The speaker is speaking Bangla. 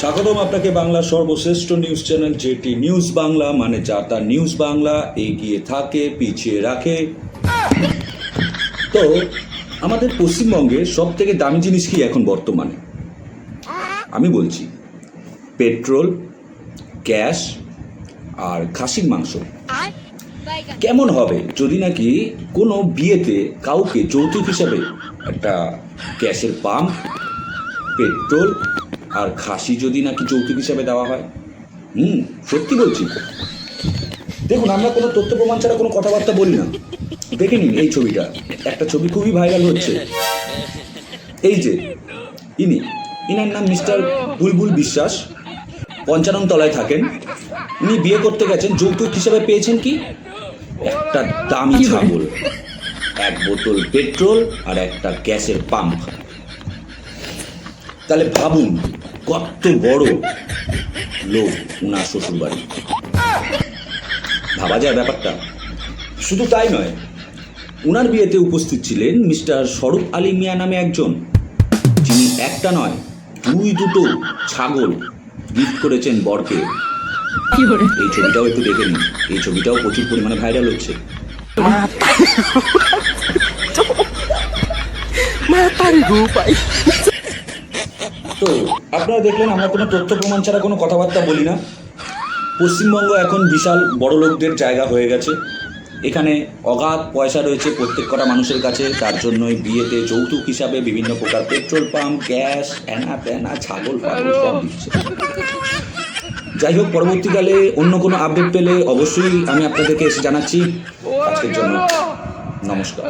স্বাগতম আপনাকে বাংলার সর্বশ্রেষ্ঠ নিউজ চ্যানেল যেটি নিউজ বাংলা, মানে যা তার নিউজ বাংলা এগিয়ে থাকে, পিছিয়ে রাখে। তো আমাদের পশ্চিমবঙ্গে সব থেকে দামি জিনিস কি এখন বর্তমানে? আমি বলছি পেট্রোল, গ্যাস আর খাসির মাংস। কেমন হবে যদি নাকি কোনো বিয়েতে কাউকে যৌতুক হিসাবে একটা গ্যাসের পাম্প, পেট্রোল আর খাসি যদি নাকি যৌতুক হিসাবে দেওয়া হয়? সত্যি বলছি। দেখুন, আমরা কোনো তথ্য প্রমাণ ছাড়া কোনো কথাবার্তা বলি না। দেখে নিন এই ছবিটা, একটা ছবি খুবই ভাইরাল হচ্ছে। এই যে ইনার নাম মিস্টার বুলবুল বিশ্বাস, ৫৫ তলায় থাকেন। উনি বিয়ে করতে গেছেন, যৌতুক হিসাবে পেয়েছেন কি? একটা দামি ছাগল, 1 বোতল পেট্রোল আর একটা গ্যাসের পাম্প। তাহলে ভাবুন কত বড় লোক উনার শ্বশুর বাড়ি। ভাবা যায় ব্যাপারটা? শুধু তাই নয়, উনার বিয়েতে উপস্থিত ছিলেন মিস্টার স্বরূপ আলী মিয়া নামে একজন, যিনি একটা নয় 2 ছাগল গিফট করেছেন বরকে। এই ছবিটাও একটু দেখে নিন, এই ছবিটাও প্রচুর পরিমাণে ভাইরাল হচ্ছে। তো আপনারা দেখলেন, আমরা কোনো তথ্য প্রমাণ ছাড়া কোনো কথাবার্তা বলি না। পশ্চিমবঙ্গ এখন বিশাল বড় লোকদের জায়গা হয়ে গেছে। এখানে অগাধ পয়সা রয়েছে প্রত্যেক কটা মানুষের কাছে, তার জন্যই বিয়েতে যৌতুক হিসাবে বিভিন্ন প্রকার পেট্রোল পাম্প, গ্যাস, এনা তেনা, ছাগল ফাগল সব দিচ্ছে। যাই হোক, পরবর্তীকালে অন্য কোনো আপডেট পেলে অবশ্যই আমি আপনাদেরকে এসে জানাচ্ছি। আজকের জন্য নমস্কার।